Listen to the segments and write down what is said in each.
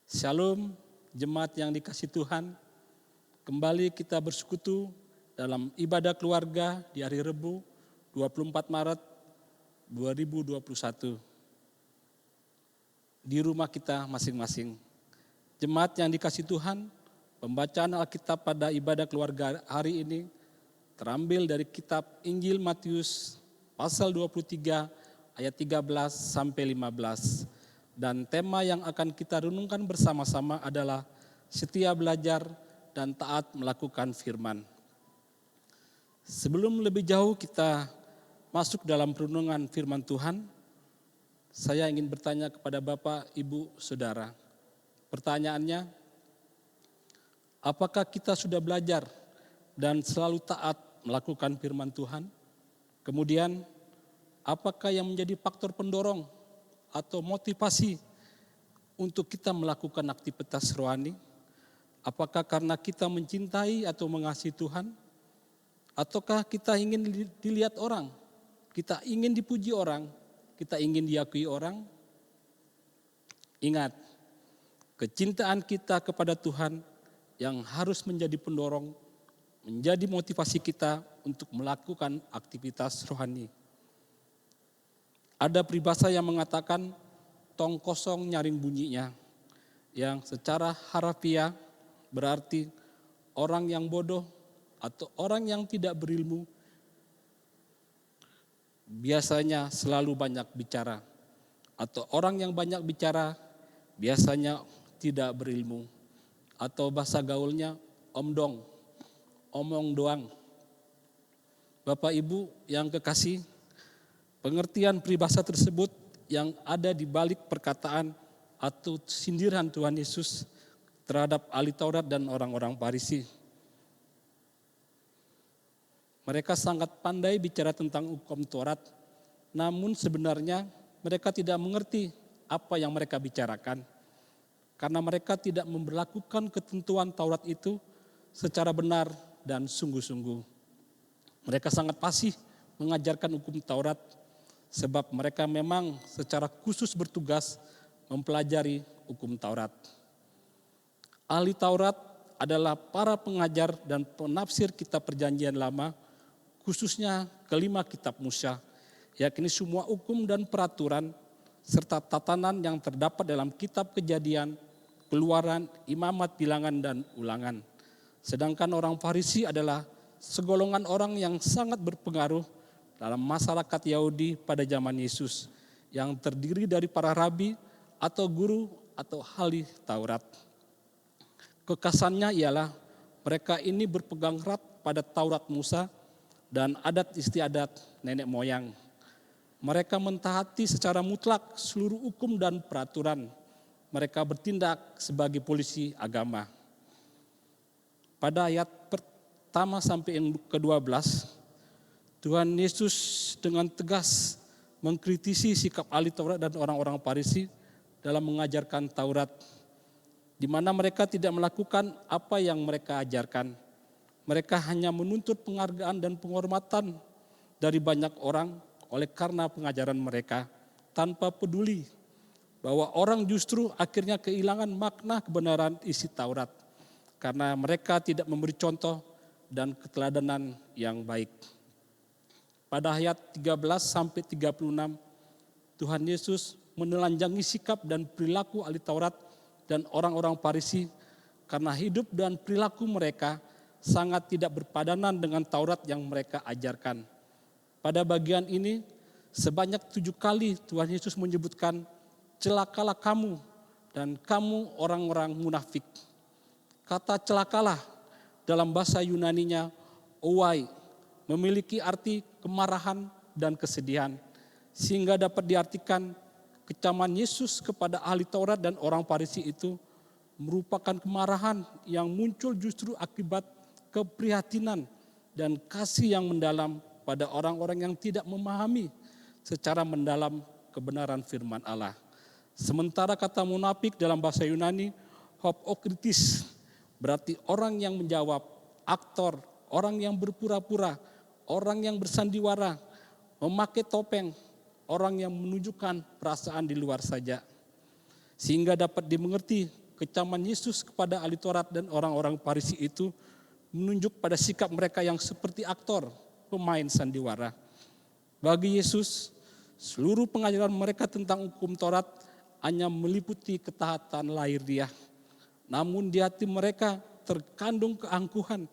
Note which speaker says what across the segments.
Speaker 1: Shalom, jemaat yang dikasihi Tuhan. Kembali kita bersekutu dalam ibadah keluarga di hari Rebu 24 Maret 2021. Di rumah kita masing-masing. Jemaat yang dikasihi Tuhan, pembacaan Alkitab pada ibadah keluarga hari ini terambil dari kitab Injil Matius pasal 23 ayat 13 sampai 15. Dan tema yang akan kita renungkan bersama-sama adalah setia belajar dan taat melakukan firman. Sebelum lebih jauh kita masuk dalam renungan firman Tuhan, saya ingin bertanya kepada Bapak, Ibu, Saudara. Pertanyaannya, apakah kita sudah belajar dan selalu taat melakukan firman Tuhan? Kemudian, apakah yang menjadi faktor pendorong atau motivasi untuk kita melakukan aktivitas rohani? Apakah karena kita mencintai atau mengasihi Tuhan? Ataukah kita ingin dilihat orang? Kita ingin dipuji orang? Kita ingin diakui orang? Ingat, kecintaan kita kepada Tuhan yang harus menjadi pendorong, menjadi motivasi kita untuk melakukan aktivitas rohani. Ada peribahasa yang mengatakan tong kosong nyaring bunyinya, yang secara harafiah berarti orang yang bodoh atau orang yang tidak berilmu biasanya selalu banyak bicara, atau orang yang banyak bicara biasanya tidak berilmu, atau bahasa gaulnya omdong, omong doang. Bapak Ibu yang kekasih, pengertian peribahasa tersebut yang ada di balik perkataan atau sindiran Tuhan Yesus terhadap ahli Taurat dan orang-orang Farisi. Mereka sangat pandai bicara tentang hukum Taurat, namun sebenarnya mereka tidak mengerti apa yang mereka bicarakan, karena mereka tidak memberlakukan ketentuan Taurat itu secara benar dan sungguh-sungguh. Mereka sangat fasih mengajarkan hukum Taurat, sebab mereka memang secara khusus bertugas mempelajari hukum Taurat. Ahli Taurat adalah para pengajar dan penafsir kitab Perjanjian Lama, khususnya kelima kitab Musa, yakni semua hukum dan peraturan serta tatanan yang terdapat dalam kitab Kejadian, Keluaran, Imamat, Bilangan, dan Ulangan. Sedangkan orang Farisi adalah segolongan orang yang sangat berpengaruh dalam masyarakat Yahudi pada zaman Yesus, yang terdiri dari para rabi atau guru atau ahli Taurat. Kekasannya ialah mereka ini berpegang erat pada Taurat Musa dan adat istiadat nenek moyang. Mereka mentaati secara mutlak seluruh hukum dan peraturan. Mereka bertindak sebagai polisi agama. Pada ayat pertama sampai yang ke-12, Tuhan Yesus dengan tegas mengkritisi sikap ahli Taurat dan orang-orang Farisi dalam mengajarkan Taurat, di mana mereka tidak melakukan apa yang mereka ajarkan. Mereka hanya menuntut penghargaan dan penghormatan dari banyak orang oleh karena pengajaran mereka, tanpa peduli bahwa orang justru akhirnya kehilangan makna kebenaran isi Taurat, karena mereka tidak memberi contoh dan keteladanan yang baik. Pada ayat 13 sampai 36, Tuhan Yesus menelanjangi sikap dan perilaku ahli Taurat dan orang-orang Farisi karena hidup dan perilaku mereka sangat tidak berpadanan dengan Taurat yang mereka ajarkan. Pada bagian ini, sebanyak 7 kali Tuhan Yesus menyebutkan, celakalah kamu dan kamu orang-orang munafik. Kata celakalah dalam bahasa Yunaninya owai, memiliki arti kemarahan dan kesedihan, sehingga dapat diartikan kecaman Yesus kepada ahli Taurat dan orang Farisi itu merupakan kemarahan yang muncul justru akibat keprihatinan dan kasih yang mendalam pada orang-orang yang tidak memahami secara mendalam kebenaran firman Allah. Sementara kata munafik dalam bahasa Yunani hopokritis, berarti orang yang menjawab, aktor, orang yang berpura-pura, orang yang bersandiwara, memakai topeng, orang yang menunjukkan perasaan di luar saja. Sehingga dapat dimengerti kecaman Yesus kepada ahli Taurat dan orang-orang Farisi itu menunjuk pada sikap mereka yang seperti aktor, pemain sandiwara. Bagi Yesus, seluruh pengajaran mereka tentang hukum Taurat hanya meliputi ketaatan lahiriah. Namun di hati mereka terkandung keangkuhan,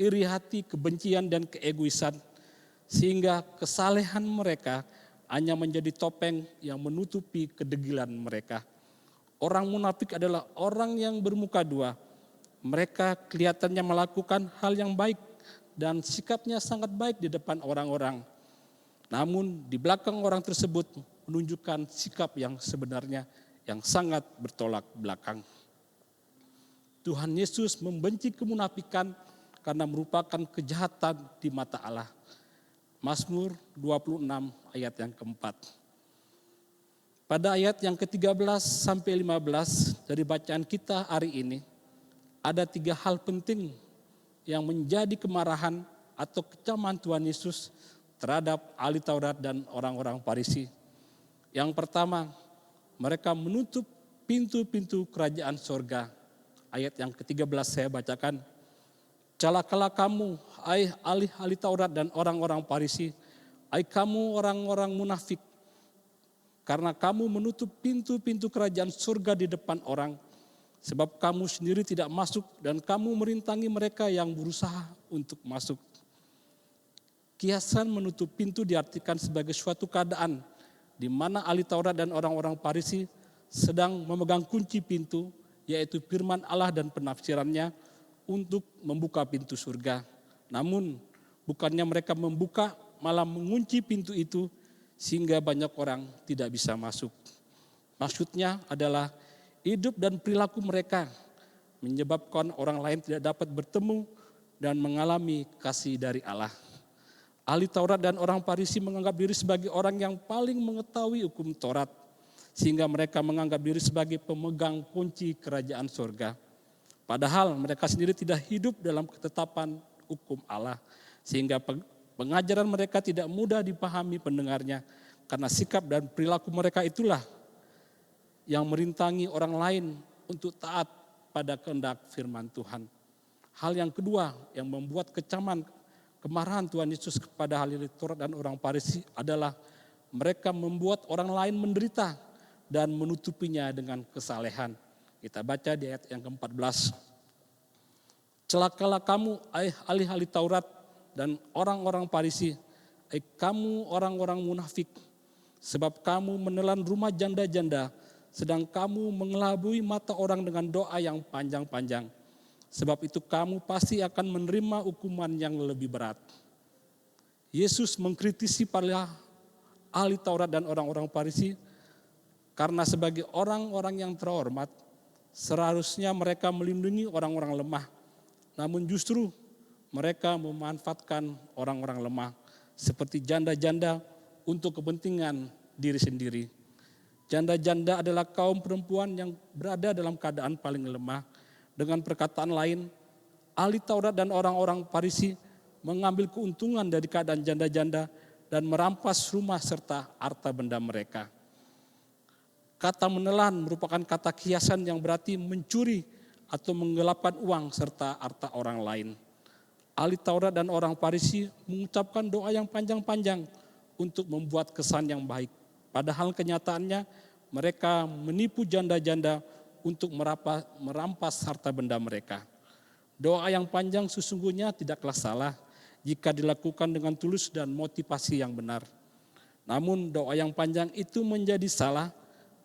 Speaker 1: iri hati, kebencian, dan keegoisan. Sehingga kesalehan mereka hanya menjadi topeng yang menutupi kedegilan mereka. Orang munafik adalah orang yang bermuka dua. Mereka kelihatannya melakukan hal yang baik dan sikapnya sangat baik di depan orang-orang. Namun di belakang orang tersebut menunjukkan sikap yang sebenarnya yang sangat bertolak belakang. Tuhan Yesus membenci kemunafikan karena merupakan kejahatan di mata Allah. Mazmur 26 ayat yang keempat. Pada ayat yang ke-13 sampai 15 dari bacaan kita hari ini, ada 3 hal penting yang menjadi kemarahan atau kecaman Tuhan Yesus terhadap ahli Taurat dan orang-orang Farisi. Yang pertama, mereka menutup pintu-pintu kerajaan sorga. Ayat yang ke-13 saya bacakan. Celakalah kamu, hai ahli Taurat dan orang-orang Farisi, hai kamu orang-orang munafik, karena kamu menutup pintu-pintu kerajaan surga di depan orang, sebab kamu sendiri tidak masuk dan kamu merintangi mereka yang berusaha untuk masuk. Kiasan menutup pintu diartikan sebagai suatu keadaan di mana ahli Taurat dan orang-orang Farisi sedang memegang kunci pintu, yaitu firman Allah dan penafsirannya untuk membuka pintu surga. Namun bukannya mereka membuka, malah mengunci pintu itu sehingga banyak orang tidak bisa masuk. Maksudnya adalah hidup dan perilaku mereka menyebabkan orang lain tidak dapat bertemu dan mengalami kasih dari Allah. Ahli Taurat dan orang Farisi menganggap diri sebagai orang yang paling mengetahui hukum Taurat, sehingga mereka menganggap diri sebagai pemegang kunci kerajaan surga. Padahal mereka sendiri tidak hidup dalam ketetapan hukum Allah, sehingga pengajaran mereka tidak mudah dipahami pendengarnya, karena sikap dan perilaku mereka itulah yang merintangi orang lain untuk taat pada kehendak firman Tuhan. Hal yang kedua yang membuat kemarahan Tuhan Yesus kepada ahli Taurat dan orang Farisi adalah mereka membuat orang lain menderita dan menutupinya dengan kesalehan. Kita baca di ayat yang ke-14. Celakalah kamu, ahli Taurat dan orang-orang Farisi, kamu orang-orang munafik, sebab kamu menelan rumah janda-janda, sedang kamu mengelabui mata orang dengan doa yang panjang-panjang. Sebab itu kamu pasti akan menerima hukuman yang lebih berat. Yesus mengkritisi para ahli Taurat dan orang-orang Farisi karena sebagai orang-orang yang terhormat, seharusnya mereka melindungi orang-orang lemah. Namun justru mereka memanfaatkan orang-orang lemah seperti janda-janda untuk kepentingan diri sendiri. Janda-janda adalah kaum perempuan yang berada dalam keadaan paling lemah. Dengan perkataan lain, ahli Taurat dan orang-orang Farisi mengambil keuntungan dari keadaan janda-janda dan merampas rumah serta harta benda mereka. Kata menelan merupakan kata kiasan yang berarti mencuri atau menggelapkan uang serta harta orang lain. Ahli Taurat dan orang Farisi mengucapkan doa yang panjang-panjang untuk membuat kesan yang baik. Padahal kenyataannya mereka menipu janda-janda untuk merampas harta benda mereka. Doa yang panjang sesungguhnya tidaklah salah jika dilakukan dengan tulus dan motivasi yang benar. Namun doa yang panjang itu menjadi salah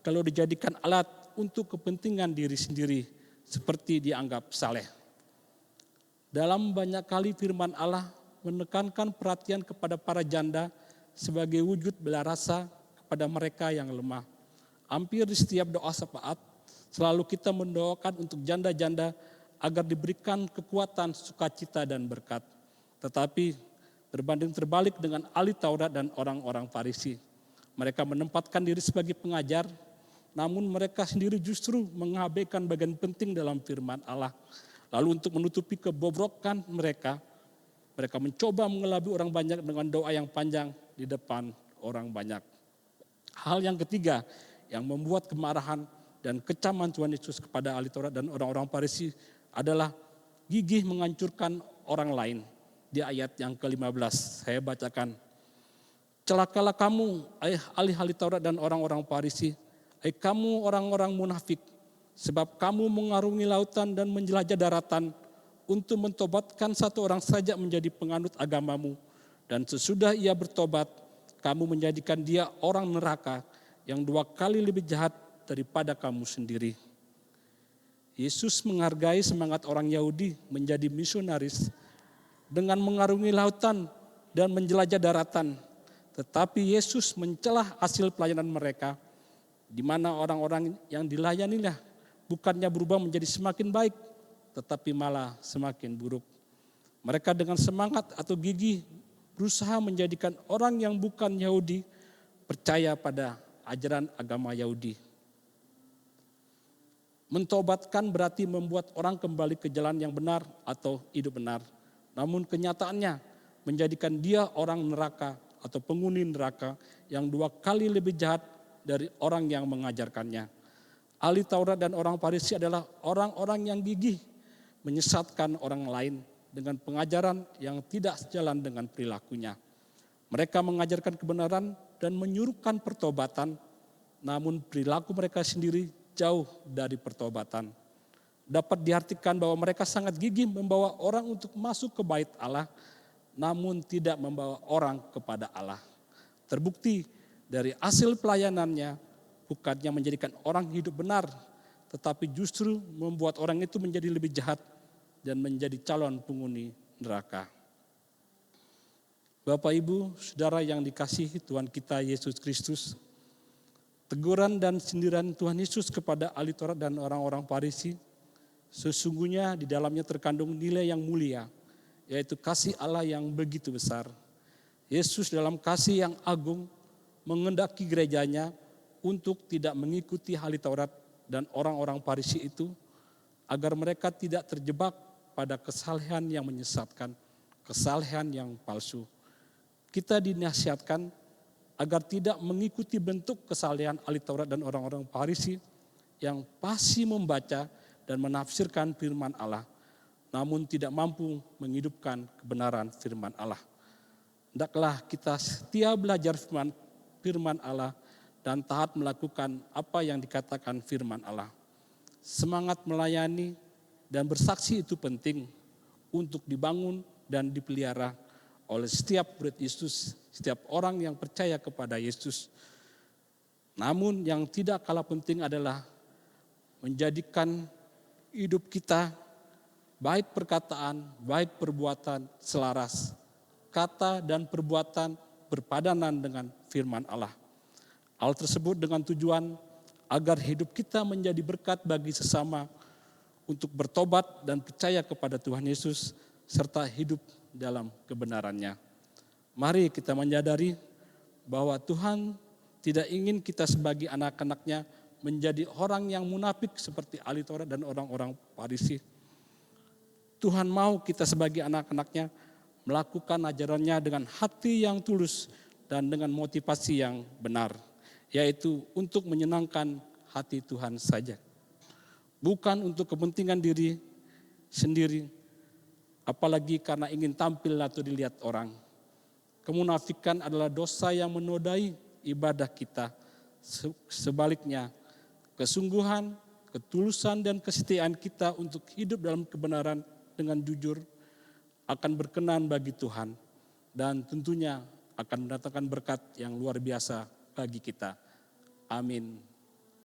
Speaker 1: kalau dijadikan alat untuk kepentingan diri sendiri seperti dianggap saleh. Dalam banyak kali firman Allah menekankan perhatian kepada para janda sebagai wujud belas rasa kepada mereka yang lemah. Hampir di setiap doa syafaat selalu kita mendoakan untuk janda-janda agar diberikan kekuatan, sukacita dan berkat. Tetapi berbanding terbalik dengan ahli Taurat dan orang-orang Farisi. Mereka menempatkan diri sebagai pengajar, namun mereka sendiri justru mengabaikan bagian penting dalam firman Allah. Lalu untuk menutupi kebobrokan mereka mencoba mengelabui orang banyak dengan doa yang panjang di depan orang banyak. Hal yang ketiga yang membuat kemarahan dan kecaman Tuhan Yesus kepada ahli Taurat dan orang-orang Farisi adalah gigih menghancurkan orang lain. Di ayat yang ke-15 saya bacakan. Celakalah kamu, ahli-ahli Taurat dan orang-orang Farisi, kamu orang-orang munafik, sebab kamu mengarungi lautan dan menjelajah daratan untuk mentobatkan satu orang saja menjadi penganut agamamu. Dan sesudah ia bertobat, kamu menjadikan dia orang neraka yang 2 kali lebih jahat daripada kamu sendiri. Yesus menghargai semangat orang Yahudi menjadi misionaris dengan mengarungi lautan dan menjelajah daratan. Tetapi Yesus mencelah hasil pelayanan mereka, di mana orang-orang yang dilayaninya bukannya berubah menjadi semakin baik, tetapi malah semakin buruk. Mereka dengan semangat atau gigih berusaha menjadikan orang yang bukan Yahudi percaya pada ajaran agama Yahudi. Mentobatkan berarti membuat orang kembali ke jalan yang benar atau hidup benar. Namun kenyataannya menjadikan dia orang neraka atau penghuni neraka yang 2 kali lebih jahat dari orang yang mengajarkannya. Ahli Taurat dan orang Farisi adalah orang-orang yang gigih menyesatkan orang lain dengan pengajaran yang tidak sejalan dengan perilakunya. Mereka mengajarkan kebenaran dan menyuruhkan pertobatan, namun perilaku mereka sendiri jauh dari pertobatan. Dapat diartikan bahwa mereka sangat gigih membawa orang untuk masuk ke bait Allah, namun tidak membawa orang kepada Allah. Terbukti dari hasil pelayanannya, bukannya menjadikan orang hidup benar, tetapi justru membuat orang itu menjadi lebih jahat dan menjadi calon penghuni neraka. Bapak, Ibu, Saudara yang dikasihi Tuhan kita Yesus Kristus, teguran dan sindiran Tuhan Yesus kepada ahli Taurat dan orang-orang Farisi, sesungguhnya di dalamnya terkandung nilai yang mulia, yaitu kasih Allah yang begitu besar. Yesus dalam kasih yang agung mengendaki gerejanya untuk tidak mengikuti ahli Taurat dan orang-orang Farisi itu, agar mereka tidak terjebak pada kesalehan yang menyesatkan, kesalehan yang palsu. Kita dinasihatkan agar tidak mengikuti bentuk kesalehan ahli Taurat dan orang-orang Farisi yang pasti membaca dan menafsirkan firman Allah, namun tidak mampu menghidupkan kebenaran firman Allah. Hendaklah kita setia belajar firman Allah dan taat melakukan apa yang dikatakan firman Allah. Semangat melayani dan bersaksi itu penting untuk dibangun dan dipelihara oleh setiap murid Yesus, setiap orang yang percaya kepada Yesus. Namun yang tidak kalah penting adalah menjadikan hidup kita, baik perkataan, baik perbuatan, selaras. Kata dan perbuatan berpadanan dengan firman Allah. Hal tersebut dengan tujuan agar hidup kita menjadi berkat bagi sesama untuk bertobat dan percaya kepada Tuhan Yesus serta hidup dalam kebenarannya. Mari kita menyadari bahwa Tuhan tidak ingin kita sebagai anak-anaknya menjadi orang yang munafik seperti ahli Taurat dan orang-orang Farisi. Tuhan mau kita sebagai anak-anaknya melakukan ajarannya dengan hati yang tulus dan dengan motivasi yang benar, yaitu untuk menyenangkan hati Tuhan saja. Bukan untuk kepentingan diri sendiri, apalagi karena ingin tampil atau dilihat orang. Kemunafikan adalah dosa yang menodai ibadah kita. Sebaliknya, kesungguhan, ketulusan dan kesetiaan kita untuk hidup dalam kebenaran dengan jujur akan berkenan bagi Tuhan dan tentunya akan mendatangkan berkat yang luar biasa bagi kita. Amin.